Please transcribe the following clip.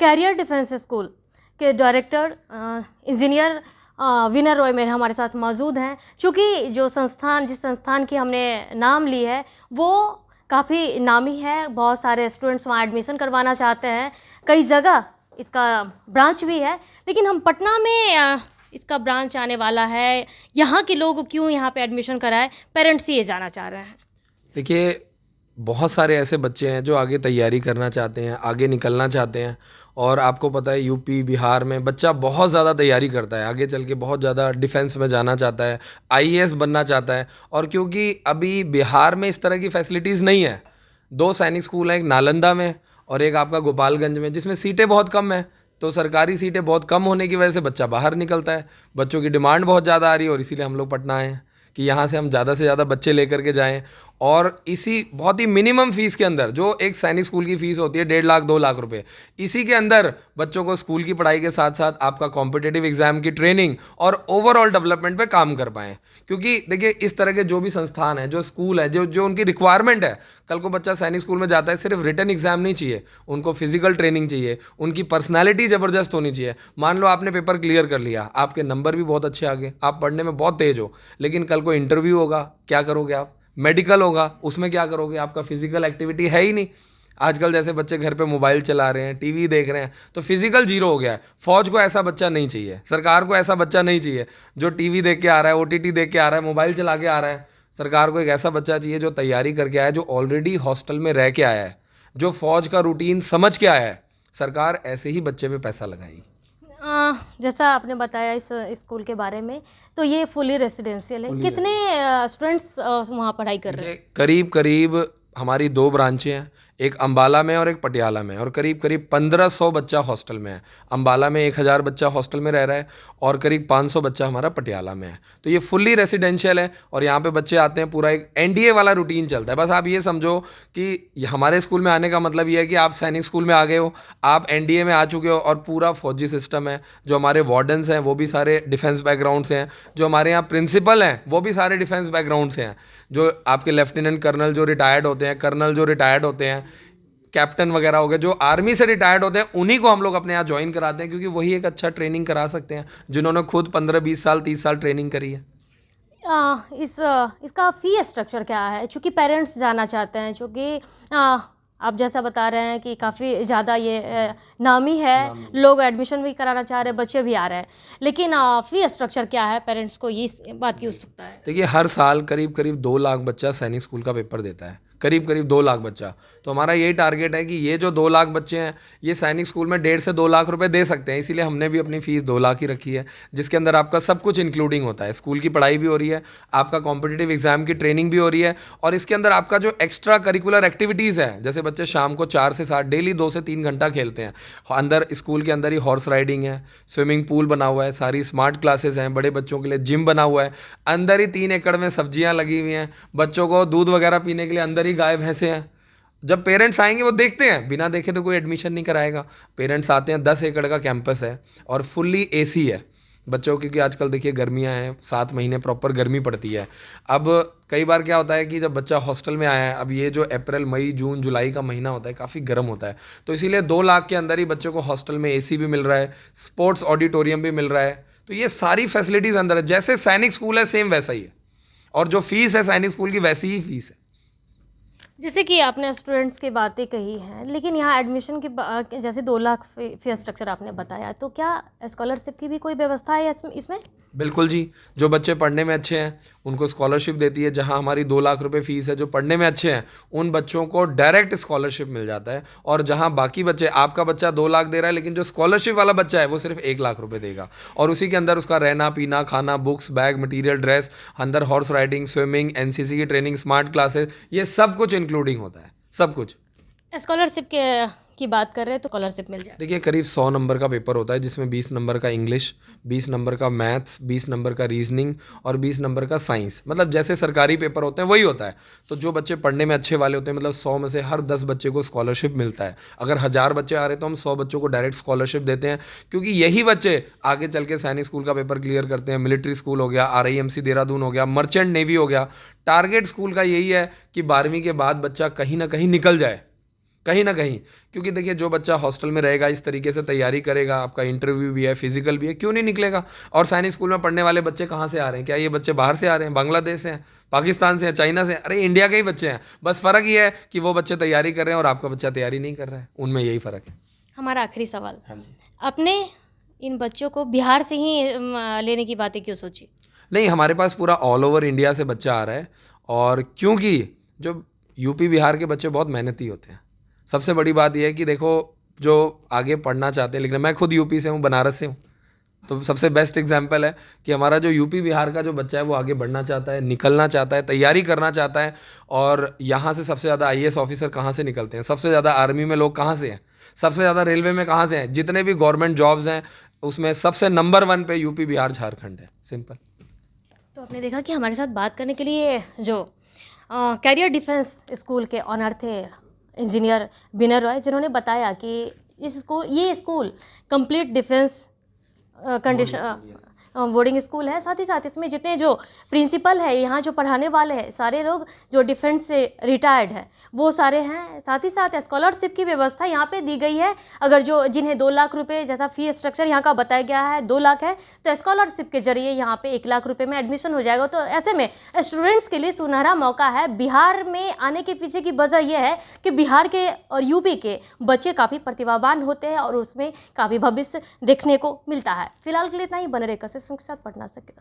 Career defence school के director engineer winner Roy मेरे हमारे साथ मौजूद हैं। चूँकि जो संस्थान जिस संस्थान की हमने नाम ली है वो काफ़ी नामी है, बहुत सारे स्टूडेंट्स वहाँ एडमिशन करवाना चाहते हैं, कई जगह इसका ब्रांच भी है, लेकिन हम पटना में इसका ब्रांच आने वाला है। यहाँ के लोग क्यों यहाँ पे एडमिशन कराए, पेरेंट्स ये जानना चाह रहे हैं। देखिए, बहुत सारे ऐसे बच्चे हैं जो आगे तैयारी करना चाहते हैं, आगे निकलना चाहते हैं। और आपको पता है यूपी बिहार में बच्चा बहुत ज़्यादा तैयारी करता है, आगे चल के बहुत ज़्यादा डिफेंस में जाना चाहता है, आईएएस बनना चाहता है। और क्योंकि अभी बिहार में इस तरह की फैसिलिटीज़ नहीं है, दो सैनिक स्कूल हैं, एक नालंदा में और एक आपका गोपालगंज में, जिसमें सीटें बहुत कम हैं। तो सरकारी सीटें बहुत कम होने की वजह से बच्चा बाहर निकलता है। बच्चों की डिमांड बहुत ज़्यादा आ रही है और इसीलिए हम लोग पटना आए हैं कि यहाँ से हम ज़्यादा से ज़्यादा बच्चे लेकर के जाएं। और इसी बहुत ही मिनिमम फीस के अंदर, जो एक सैनिक स्कूल की फ़ीस होती है 1.5 लाख 2 लाख रुपए, इसी के अंदर बच्चों को स्कूल की पढ़ाई के साथ साथ आपका कॉम्पिटिटिव एग्जाम की ट्रेनिंग और ओवरऑल डेवलपमेंट पे काम कर पाएँ। क्योंकि देखिए, इस तरह के जो भी संस्थान है, जो स्कूल है, जो जो उनकी रिक्वायरमेंट है, कल को बच्चा सैनिक स्कूल में जाता है, सिर्फ रिटन एग्जाम नहीं चाहिए, उनको फिजिकल ट्रेनिंग चाहिए, उनकी पर्सनैलिटी ज़बरदस्त होनी चाहिए। मान लो आपने पेपर क्लियर कर लिया, आपके नंबर भी बहुत अच्छे आ गए, आप पढ़ने में बहुत तेज हो, लेकिन कल को इंटरव्यू होगा, क्या करोगे आप? मेडिकल होगा, उसमें क्या करोगे? आपका फिजिकल एक्टिविटी है ही नहीं। आजकल जैसे बच्चे घर पे मोबाइल चला रहे हैं, टीवी देख रहे हैं, तो फिजिकल जीरो हो गया है। फौज को ऐसा बच्चा नहीं चाहिए, सरकार को ऐसा बच्चा नहीं चाहिए जो टीवी देख के आ रहा है, ओटीटी देख के आ रहा है, मोबाइल चला के आ रहा है। सरकार को एक ऐसा बच्चा चाहिए जो तैयारी करके आया है, जो ऑलरेडी हॉस्टल में रह के आया है, जो फौज का रूटीन समझ के आया है। सरकार ऐसे ही बच्चे पे पैसा लगाएगी। जैसा आपने बताया इस स्कूल के बारे में, तो ये फुली रेसिडेंशियल है। कितने स्टूडेंट्स वहाँ पढ़ाई कर रहे हैं? करीब करीब हमारी दो ब्रांचें हैं, एक अंबाला में और एक पटियाला में, और करीब करीब 1500 बच्चा हॉस्टल में है। अंबाला में 1000 बच्चा हॉस्टल में रह रहा है और करीब 500 बच्चा हमारा पटियाला में है। तो ये फुल्ली रेसिडेंशियल है और यहाँ पे बच्चे आते हैं, पूरा एक एनडीए वाला रूटीन चलता है। बस आप ये समझो कि हमारे स्कूल में आने का मतलब ये है कि आप सैनिक स्कूल में आ गए हो, आप एनडीए में आ चुके हो, और पूरा फौजी सिस्टम है। जो हमारे वार्डन्स हैं वो भी सारे डिफेंस बैकग्राउंड से हैं, जो हमारे यहाँ प्रिंसिपल हैं वो भी सारे डिफेंस बैकग्राउंड से हैं, जो आपके लेफ्टिनेंट कर्नल जो रिटायर्ड होते हैं, कर्नल जो रिटायर्ड होते हैं, कैप्टन वगैरह हो गए, जो आर्मी से रिटायर्ड होते हैं, उन्हीं को हम लोग अपने यहाँ ज्वाइन कराते हैं, क्योंकि वही एक अच्छा ट्रेनिंग करा सकते हैं जिन्होंने खुद 15-20 साल 30 साल ट्रेनिंग करी है। इसका फी स्ट्रक्चर क्या है? चूँकि पेरेंट्स जानना चाहते हैं, चूँकि आप जैसा बता रहे हैं कि काफ़ी ज़्यादा ये नामी है, लोग एडमिशन भी कराना चाह रहे हैं, बच्चे भी आ रहे हैं, लेकिन फ़ी स्ट्रक्चर क्या है? पेरेंट्स को ये इस बात की उत्सुकता है। देखिए, हर साल करीब करीब 2 लाख बच्चा सैनिक स्कूल का पेपर देता है, करीब करीब 2 लाख बच्चा। तो हमारा यही टारगेट है कि ये जो 2 लाख बच्चे हैं, ये सैनिक स्कूल में 1.5 से 2 लाख रुपए दे सकते हैं। इसीलिए हमने भी अपनी फ़ीस 2 लाख ही रखी है, जिसके अंदर आपका सब कुछ इंक्लूडिंग होता है। स्कूल की पढ़ाई भी हो रही है, आपका कॉम्पिटिटिव एग्जाम की ट्रेनिंग भी हो रही है, और इसके अंदर आपका जो एक्स्ट्रा करिकुलर एक्टिविटीज़ है, जैसे बच्चे शाम को 4 से 7 डेली 2 से 3 घंटा खेलते हैं। अंदर स्कूल के अंदर ही हॉर्स राइडिंग है, स्विमिंग पूल बना हुआ है, सारी स्मार्ट क्लासेस हैं, बड़े बच्चों के लिए जिम बना हुआ है, अंदर ही 3 एकड़ में सब्जियां लगी हुई हैं, बच्चों को दूध वगैरह पीने के लिए अंदर ही गाय भैंसे हैं। जब पेरेंट्स आएंगे वो देखते हैं, बिना देखे तो कोई एडमिशन नहीं कराएगा। पेरेंट्स आते हैं, 10 एकड़ का कैंपस है और फुल्ली एसी है बच्चों, क्योंकि आजकल देखिए गर्मियां हैं, 7 महीने प्रॉपर गर्मी पड़ती है। अब कई बार क्या होता है कि जब बच्चा हॉस्टल में आया है, अब ये जो अप्रैल मई जून जुलाई का महीना होता है काफ़ी गर्म होता है, तो इसीलिए 2 लाख के अंदर ही बच्चों को हॉस्टल में एसी भी मिल रहा है, स्पोर्ट्स ऑडिटोरियम भी मिल रहा है। तो ये सारी फैसिलिटीज़ अंदर है, जैसे सैनिक स्कूल है सेम वैसा ही है, और जो फीस है सैनिक स्कूल की वैसी ही फीस है। जैसे कि आपने स्टूडेंट्स की बातें कही हैं, लेकिन यहाँ एडमिशन की जैसे 2 लाख फी स्ट्रक्चर आपने बताया, तो क्या स्कॉलरशिप की भी कोई व्यवस्था है इसमें? बिल्कुल जी, जो बच्चे पढ़ने में अच्छे हैं उनको स्कॉलरशिप देती है। जहां हमारी 2 लाख रुपए फीस है, जो पढ़ने में अच्छे हैं उन बच्चों को डायरेक्ट स्कॉलरशिप मिल जाता है। और जहां बाकी बच्चे, आपका बच्चा 2 लाख दे रहा है, लेकिन जो स्कॉलरशिप वाला बच्चा है वो सिर्फ 1 लाख रुपए देगा, और उसी के अंदर उसका रहना पीना खाना, बुक्स बैग मटीरियल ड्रेस, अंदर हॉर्स राइडिंग, स्विमिंग, एनसीसी की ट्रेनिंग, स्मार्ट क्लासेस, ये सब कुछ इंक्लूडिंग होता है, सब कुछ। स्कॉलरशिप की बात कर रहे हैं तो स्कॉलरशिप मिल जाए? देखिए, करीब 100 नंबर का पेपर होता है, जिसमें 20 नंबर का इंग्लिश, 20 नंबर का मैथ्स, 20 नंबर का रीजनिंग और 20 नंबर का साइंस। मतलब जैसे सरकारी पेपर होते हैं वही होता है। तो जो बच्चे पढ़ने में अच्छे वाले होते हैं, मतलब 100 में से हर 10 बच्चे को स्कॉलरशिप मिलता है। अगर 1000 बच्चे आ रहे हैं तो हम 100 बच्चों को डायरेक्ट स्कॉलरशिप देते हैं, क्योंकि यही बच्चे आगे चल के सैनिक स्कूल का पेपर क्लियर करते हैं, मिलिट्री स्कूल हो गया, RIMC देहरादून हो गया, मर्चेंट नेवी हो गया। टारगेट स्कूल का यही है कि 12वीं के बाद बच्चा कहीं ना कहीं निकल जाए, कहीं ना कहीं, क्योंकि देखिए जो बच्चा हॉस्टल में रहेगा, इस तरीके से तैयारी करेगा, आपका इंटरव्यू भी है, फिजिकल भी है, क्यों नहीं निकलेगा। और सैनिक स्कूल में पढ़ने वाले बच्चे कहाँ से आ रहे हैं? क्या ये बच्चे बाहर से आ रहे हैं? बांग्लादेश से हैं, पाकिस्तान से हैं, चाइना से हैं? अरे इंडिया के ही बच्चे हैं। बस फ़र्क ये है कि वो बच्चे तैयारी कर रहे हैं और आपका बच्चा तैयारी नहीं कर रहा है, उनमें यही फ़र्क है। हमारा आखिरी सवाल, हाँ जी। अपने इन बच्चों को बिहार से ही लेने की बातें क्यों सोची? नहीं, हमारे पास पूरा ऑल ओवर इंडिया से बच्चा आ रहा है, और क्योंकि जो यूपी बिहार के बच्चे बहुत मेहनती होते हैं। सबसे बड़ी बात यह है कि देखो, जो आगे पढ़ना चाहते हैं, लेकिन मैं खुद यूपी से हूँ, बनारस से हूँ, तो सबसे बेस्ट एग्जाम्पल है कि हमारा जो यूपी बिहार का जो बच्चा है वो आगे बढ़ना चाहता है, निकलना चाहता है, तैयारी करना चाहता है। और यहाँ से सबसे ज़्यादा आईएएस ऑफिसर कहाँ से निकलते हैं? सबसे ज़्यादा आर्मी में लोग कहाँ से हैं? सबसे ज़्यादा रेलवे में कहाँ से हैं? जितने भी गवर्नमेंट जॉब्स हैं उसमें सबसे नंबर 1 पे यूपी बिहार झारखंड है। सिंपल। तो आपने देखा कि हमारे साथ बात करने के लिए जो कैरियर डिफेंस स्कूल के ऑनर थे इंजीनियर विनय रॉय, जिन्होंने बताया कि ये school complete defence condition boarding school है। साथ ही साथ इसमें जितने जो प्रिंसिपल है, यहाँ जो पढ़ाने वाले हैं, सारे लोग जो डिफेंस से रिटायर्ड हैं वो सारे हैं। साथ ही साथ स्कॉलरशिप की व्यवस्था यहाँ पे दी गई है। अगर जो जिन्हें 2 लाख रुपए जैसा फी स्ट्रक्चर यहाँ का बताया गया है, 2 लाख है, तो स्कॉलरशिप के जरिए यहाँ पे 1 लाख रुपए में एडमिशन हो जाएगा। तो ऐसे में स्टूडेंट्स के लिए सुनहरा मौका है। बिहार में आने के पीछे की वजह यह है कि बिहार के और यूपी के बच्चे काफ़ी प्रतिभावान होते हैं और उसमें काफ़ी भविष्य देखने को मिलता है। फिलहाल के लिए इतना ही। बने रहे के साथ पढ़ना सकते।